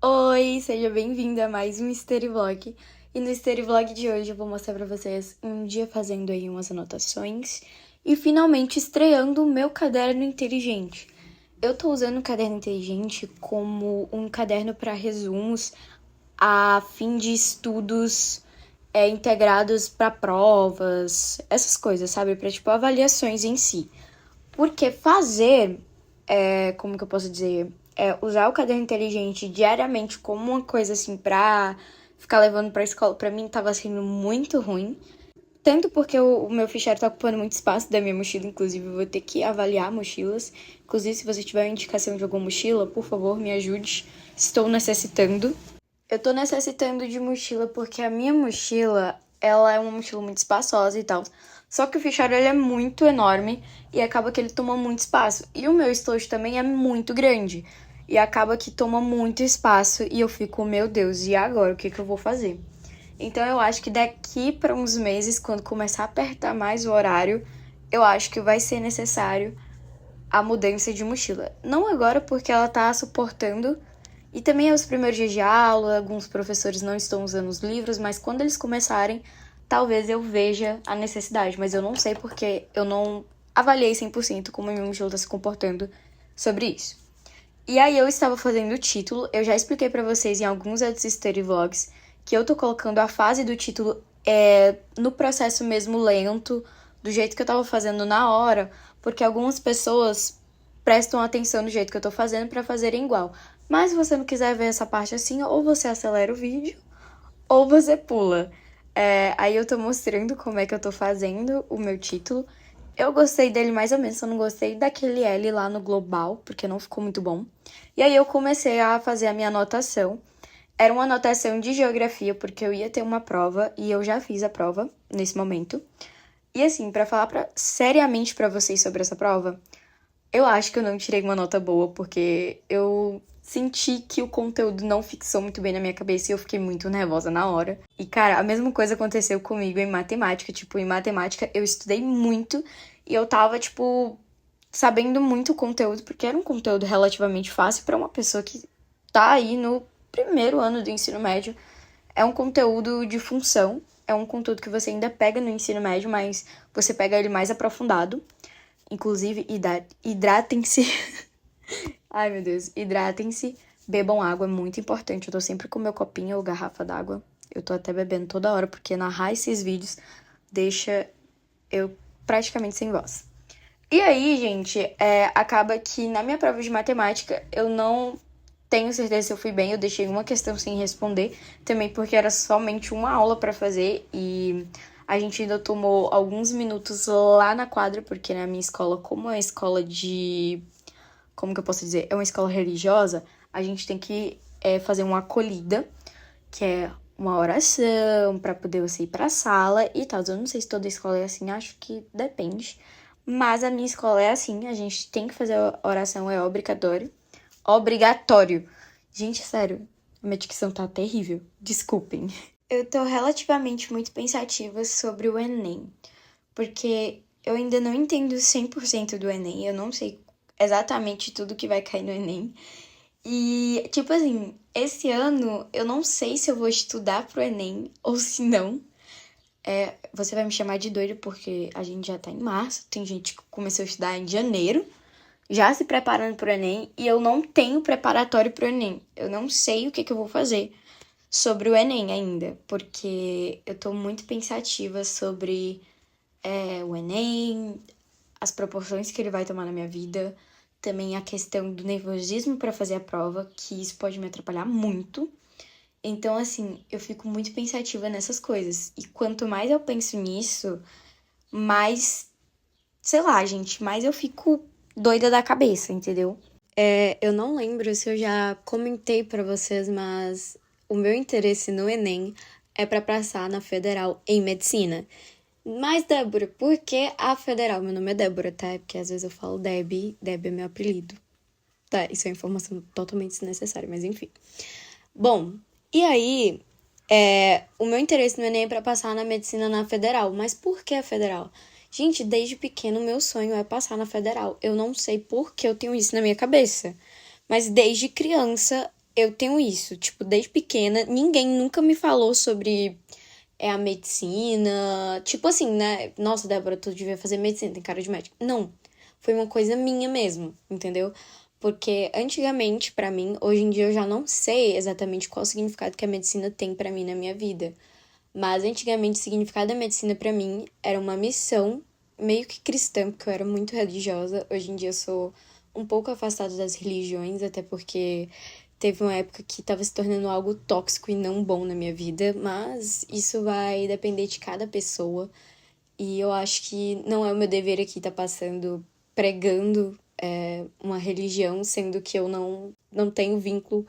Oi, seja bem-vinda a mais um History Vlog. E no History Vlog de hoje eu vou mostrar pra vocês um dia fazendo aí umas anotações e finalmente estreando o meu caderno inteligente. Eu tô usando o caderno inteligente como um caderno para resumos a fim de estudos integrados para provas, essas coisas, sabe? Para tipo avaliações em si. Porque fazer, como que eu posso dizer, usar o caderno inteligente diariamente como uma coisa assim pra ficar levando pra escola, pra mim tava sendo muito ruim. Tanto porque o meu fichário tá ocupando muito espaço da minha mochila, inclusive eu vou ter que avaliar mochilas. Inclusive, se você tiver uma indicação de alguma mochila, por favor, me ajude. Estou necessitando. Eu tô necessitando de mochila porque a minha mochila, ela é uma mochila muito espaçosa e tal. Só que o fichário, ele é muito enorme e acaba que ele toma muito espaço. E o meu estojo também é muito grande. E acaba que toma muito espaço e eu fico, meu Deus, e agora? O que eu vou fazer? Então eu acho que daqui para uns meses, quando começar a apertar mais o horário, eu acho que vai ser necessário a mudança de mochila. Não agora, porque ela tá suportando e também é os primeiros dias de aula, alguns professores não estão usando os livros, mas quando eles começarem, talvez eu veja a necessidade. Mas eu não sei porque eu não avaliei 100% como a minha mochila está se comportando sobre isso. E aí eu estava fazendo o título, eu já expliquei pra vocês em alguns outros study vlogs que eu tô colocando a fase do título no processo mesmo lento, do jeito que eu tava fazendo na hora, porque algumas pessoas prestam atenção no jeito que eu tô fazendo pra fazerem igual. Mas se você não quiser ver essa parte assim, ou você acelera o vídeo, ou você pula. Aí eu tô mostrando como é que eu tô fazendo o meu título. Eu gostei dele mais ou menos, só não gostei daquele L lá no global, porque não ficou muito bom. E aí eu comecei a fazer a minha anotação. Era uma anotação de geografia, porque eu ia ter uma prova, e eu já fiz a prova nesse momento. E assim, pra falar seriamente pra vocês sobre essa prova, eu acho que eu não tirei uma nota boa, porque eu senti que o conteúdo não fixou muito bem na minha cabeça e eu fiquei muito nervosa na hora. E, cara, a mesma coisa aconteceu comigo em matemática. Tipo, em matemática eu estudei muito e eu tava, tipo, sabendo muito o conteúdo, porque era um conteúdo relativamente fácil pra uma pessoa que tá aí no primeiro ano do ensino médio. É um conteúdo de função, é um conteúdo que você ainda pega no ensino médio, mas você pega ele mais aprofundado. Inclusive, hidratem-se. Ai, meu Deus. Hidratem-se. Bebam água, é muito importante. Eu tô sempre com meu copinho ou garrafa d'água. Eu tô até bebendo toda hora, porque narrar esses vídeos deixa eu praticamente sem voz. E aí, gente, acaba que na minha prova de matemática eu não tenho certeza se eu fui bem. Eu deixei uma questão sem responder, também porque era somente uma aula pra fazer e a gente ainda tomou alguns minutos lá na quadra, porque na minha escola, como é uma escola de... Como que eu posso dizer? É uma escola religiosa, a gente tem que fazer uma acolhida, que é uma oração pra poder você ir pra sala e tal. Eu não sei se toda escola é assim, acho que depende. Mas a minha escola é assim, a gente tem que fazer a oração, é obrigatório. Obrigatório. Gente, sério, a minha dicção tá terrível. Desculpem. Eu tô relativamente muito pensativa sobre o Enem, porque eu ainda não entendo 100% do Enem, eu não sei exatamente tudo que vai cair no Enem. E, tipo assim, esse ano eu não sei se eu vou estudar pro Enem ou se não. Você vai me chamar de doida porque a gente já tá em março, tem gente que começou a estudar em janeiro, já se preparando pro Enem, e eu não tenho preparatório pro Enem. Eu não sei o que eu vou fazer sobre o Enem ainda, porque eu tô muito pensativa sobre o Enem, as proporções que ele vai tomar na minha vida, também a questão do nervosismo para fazer a prova, que isso pode me atrapalhar muito. Então, assim, eu fico muito pensativa nessas coisas. E quanto mais eu penso nisso, mais, sei lá, gente, mais eu fico doida da cabeça, entendeu? Eu não lembro se eu já comentei pra vocês, mas o meu interesse no Enem é pra passar na Federal em Medicina. Mas, Débora, por que a Federal? Meu nome é Débora, tá? É porque às vezes eu falo Deb, Deb é meu apelido. Tá, isso é informação totalmente desnecessária, mas enfim. Bom, e aí, o meu interesse no Enem é pra passar na medicina na Federal. Mas por que a Federal? Gente, desde pequeno, meu sonho é passar na Federal. Eu não sei por que eu tenho isso na minha cabeça. Mas desde criança, eu tenho isso, tipo, desde pequena, ninguém nunca me falou sobre a medicina, tipo assim, né? Nossa, Débora, tu devia fazer medicina, tem cara de médica. Não, foi uma coisa minha mesmo, entendeu? Porque antigamente, pra mim, hoje em dia eu já não sei exatamente qual o significado que a medicina tem pra mim na minha vida. Mas antigamente o significado da medicina pra mim era uma missão meio que cristã, porque eu era muito religiosa. Hoje em dia eu sou um pouco afastada das religiões, até porque teve uma época que estava se tornando algo tóxico e não bom na minha vida, mas isso vai depender de cada pessoa. E eu acho que não é o meu dever aqui estar passando, pregando uma religião, sendo que eu não tenho vínculo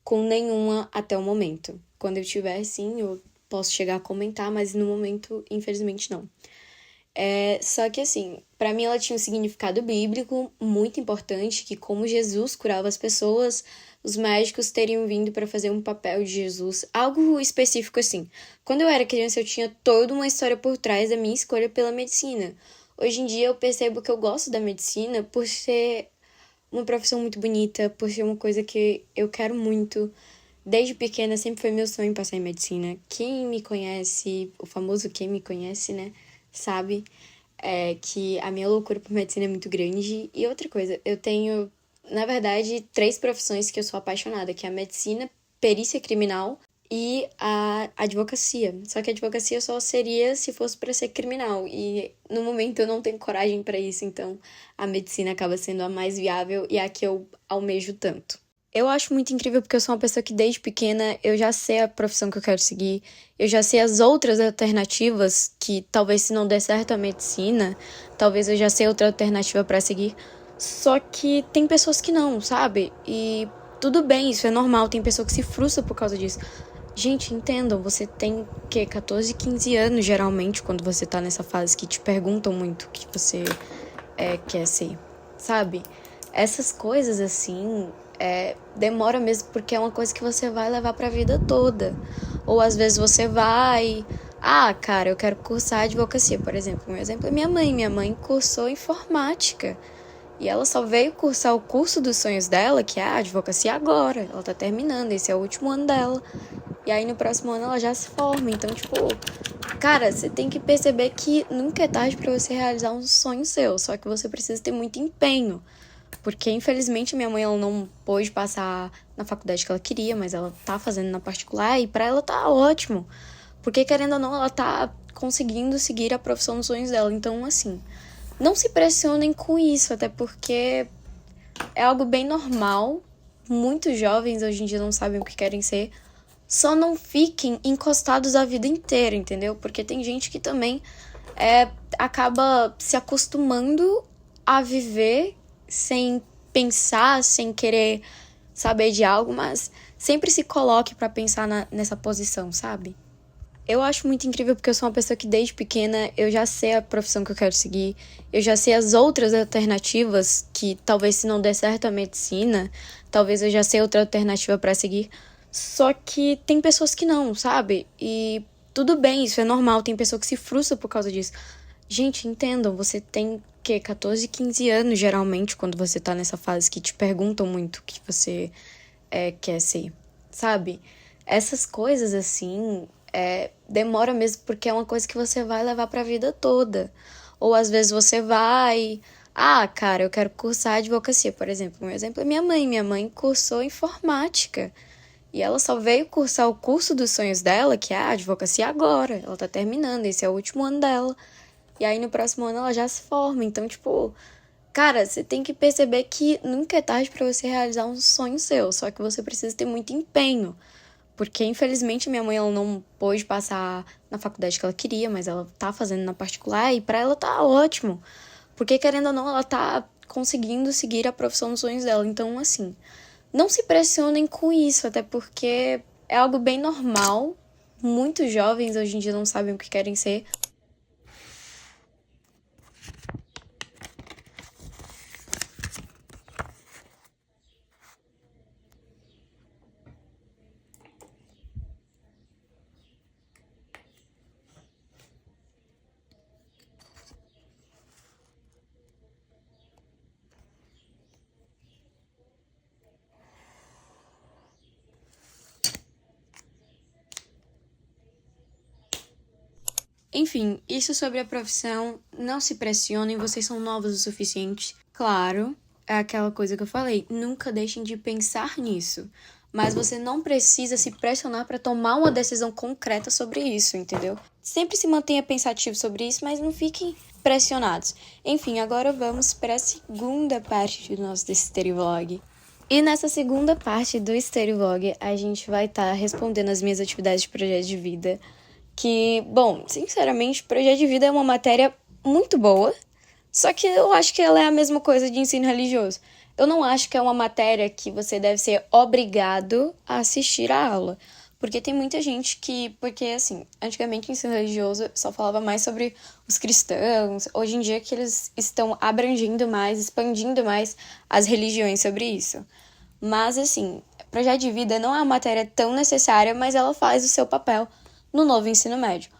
com nenhuma até o momento. Quando eu tiver, sim, eu posso chegar a comentar, mas no momento, infelizmente, não. Só que assim, pra mim ela tinha um significado bíblico muito importante, que como Jesus curava as pessoas, os médicos teriam vindo para fazer um papel de Jesus, algo específico assim. Quando eu era criança, eu tinha toda uma história por trás da minha escolha pela medicina. Hoje em dia eu percebo que eu gosto da medicina por ser uma profissão muito bonita, por ser uma coisa que eu quero muito. Desde pequena sempre foi meu sonho passar em medicina. Quem me conhece, o famoso quem me conhece, né, sabe que a minha loucura por medicina é muito grande. E outra coisa, eu tenho, na verdade, três profissões que eu sou apaixonada, que é a medicina, perícia criminal e a advocacia. Só que a advocacia só seria se fosse para ser criminal. E no momento eu não tenho coragem para isso, então a medicina acaba sendo a mais viável e a que eu almejo tanto. Eu acho muito incrível porque eu sou uma pessoa que desde pequena eu já sei a profissão que eu quero seguir, eu já sei as outras alternativas que talvez se não der certo a medicina, talvez eu já sei outra alternativa para seguir. Só que tem pessoas que não, sabe? E tudo bem, isso é normal, tem pessoa que se frustra por causa disso. Gente, entendam, você tem que 14, 15 anos geralmente quando você tá nessa fase que te perguntam muito o que você quer ser, sabe? Essas coisas assim, demora mesmo porque é uma coisa que você vai levar pra vida toda. Ou às vezes você vai. Ah, cara, eu quero cursar advocacia, por exemplo. Um exemplo é minha mãe. Minha mãe cursou informática. E ela só veio cursar o curso dos sonhos dela, que é a advocacia, agora. Ela tá terminando, esse é o último ano dela. E aí no próximo ano ela já se forma. Então, tipo, cara, você tem que perceber que nunca é tarde pra você realizar um sonho seu. Só que você precisa ter muito empenho. Porque, infelizmente, minha mãe ela não pôde passar na faculdade que ela queria, mas ela tá fazendo na particular e pra ela tá ótimo. Porque, querendo ou não, ela tá conseguindo seguir a profissão dos sonhos dela. Então, assim, não se pressionem com isso, até porque é algo bem normal. Muitos jovens hoje em dia não sabem o que querem ser. Só não fiquem encostados a vida inteira, entendeu? Porque tem gente que também acaba se acostumando a viver sem pensar, sem querer saber de algo, mas sempre se coloque pra pensar nessa posição, sabe? Eu acho muito incrível porque eu sou uma pessoa que desde pequena eu já sei a profissão que eu quero seguir, eu já sei as outras alternativas que talvez se não der certo a medicina, talvez eu já sei outra alternativa pra seguir. Só que tem pessoas que não, sabe? E tudo bem, isso é normal, tem pessoa que se frustra por causa disso. Gente, entendam, você tem que 14, 15 anos geralmente quando você tá nessa fase que te perguntam muito o que você quer ser, sabe? Essas coisas assim, demora mesmo porque é uma coisa que você vai levar pra vida toda. Ou às vezes você vai. Ah, cara, eu quero cursar advocacia, por exemplo. Um exemplo é minha mãe. Minha mãe cursou informática. E ela só veio cursar o curso dos sonhos dela, que é a advocacia, agora. Ela tá terminando, esse é o último ano dela. E aí no próximo ano ela já se forma. Então, tipo, cara, você tem que perceber que nunca é tarde pra você realizar um sonho seu, só que você precisa ter muito empenho. Porque, infelizmente, minha mãe ela não pôde passar na faculdade que ela queria, mas ela tá fazendo na particular e pra ela tá ótimo. Porque, querendo ou não, ela tá conseguindo seguir a profissão dos sonhos dela. Então, assim, não se pressionem com isso, até porque é algo bem normal. Muitos jovens hoje em dia não sabem o que querem ser. Enfim, isso sobre a profissão, não se pressionem, vocês são novos o suficiente. Claro, é aquela coisa que eu falei, nunca deixem de pensar nisso. Mas você não precisa se pressionar para tomar uma decisão concreta sobre isso, entendeu? Sempre se mantenha pensativo sobre isso, mas não fiquem pressionados. Enfim, agora vamos para a segunda parte do nosso Vlog. E nessa segunda parte do Vlog, a gente vai estar respondendo as minhas atividades de projeto de vida. Que, bom, sinceramente, projeto de vida é uma matéria muito boa, só que eu acho que ela é a mesma coisa de ensino religioso. Eu não acho que é uma matéria que você deve ser obrigado a assistir a aula. Porque tem muita gente que... Porque, assim, antigamente o ensino religioso só falava mais sobre os cristãos. Hoje em dia que eles estão abrangendo mais, expandindo mais as religiões sobre isso. Mas, assim, projeto de vida não é uma matéria tão necessária, mas ela faz o seu papel no novo ensino médio.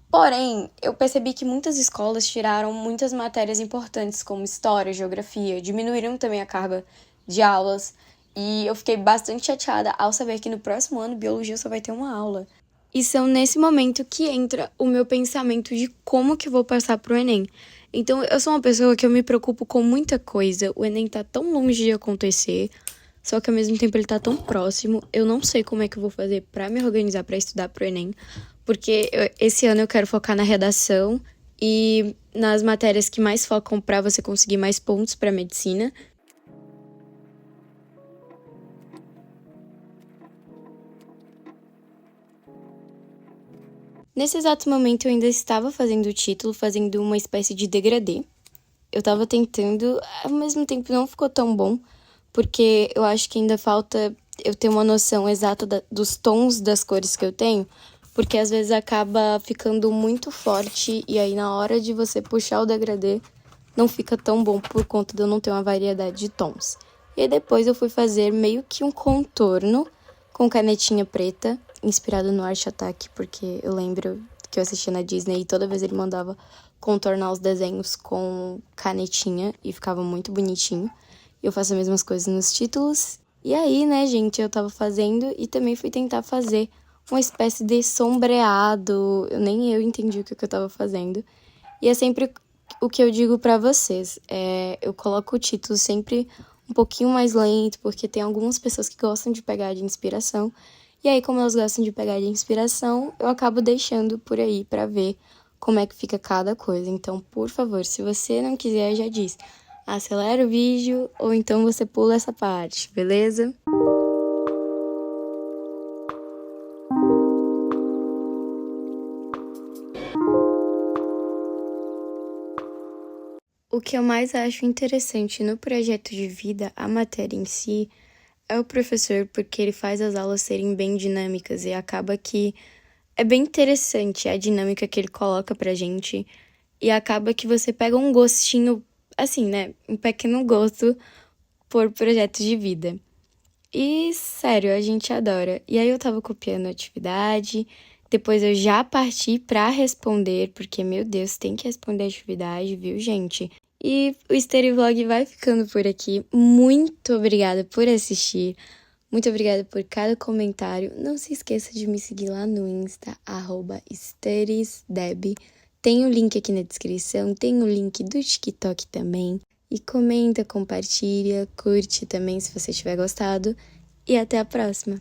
Porém, eu percebi que muitas escolas tiraram muitas matérias importantes, como história, geografia, diminuíram também a carga de aulas, e eu fiquei bastante chateada ao saber que no próximo ano biologia só vai ter uma aula. E são nesse momento que entra o meu pensamento de como que eu vou passar pro Enem. Então, eu sou uma pessoa que eu me preocupo com muita coisa, o Enem tá tão longe de acontecer, só que ao mesmo tempo ele tá tão próximo, eu não sei como é que eu vou fazer pra me organizar pra estudar pro Enem, porque esse ano eu quero focar na redação e nas matérias que mais focam pra você conseguir mais pontos pra medicina. Nesse exato momento eu ainda estava fazendo o título, fazendo uma espécie de degradê. Eu tava tentando, ao mesmo tempo não ficou tão bom, porque eu acho que ainda falta eu ter uma noção exata dos tons das cores que eu tenho, porque às vezes acaba ficando muito forte e aí na hora de você puxar o degradê não fica tão bom por conta de eu não ter uma variedade de tons. E aí depois eu fui fazer meio que um contorno com canetinha preta, inspirado no Art Attack, porque eu lembro que eu assistia na Disney e toda vez ele mandava contornar os desenhos com canetinha e ficava muito bonitinho. Eu faço as mesmas coisas nos títulos. E aí, né, gente, eu tava fazendo e também fui tentar fazer uma espécie de sombreado. Nem eu entendi o que eu tava fazendo. E é sempre o que eu digo pra vocês. Eu coloco o título sempre um pouquinho mais lento, porque tem algumas pessoas que gostam de pegar de inspiração. E aí, como elas gostam de pegar de inspiração, eu acabo deixando por aí pra ver como é que fica cada coisa. Então, por favor, se você não quiser, já diz, acelera o vídeo ou então você pula essa parte, beleza? O que eu mais acho interessante no projeto de vida, a matéria em si, é o professor, porque ele faz as aulas serem bem dinâmicas e acaba que é bem interessante a dinâmica que ele coloca pra gente e acaba que você pega um gostinho, assim, né, um pequeno gosto por projeto de vida. E, sério, a gente adora. E aí eu tava copiando a atividade, depois eu já parti pra responder, porque, meu Deus, tem que responder a atividade, viu, gente? E o Vlog vai ficando por aqui. Muito obrigada por assistir. Muito obrigada por cada comentário. Não se esqueça de me seguir lá no Insta, @SterisDeb. Tem o link aqui na descrição, tem o link do TikTok também. E comenta, compartilha, curte também se você tiver gostado. E até a próxima!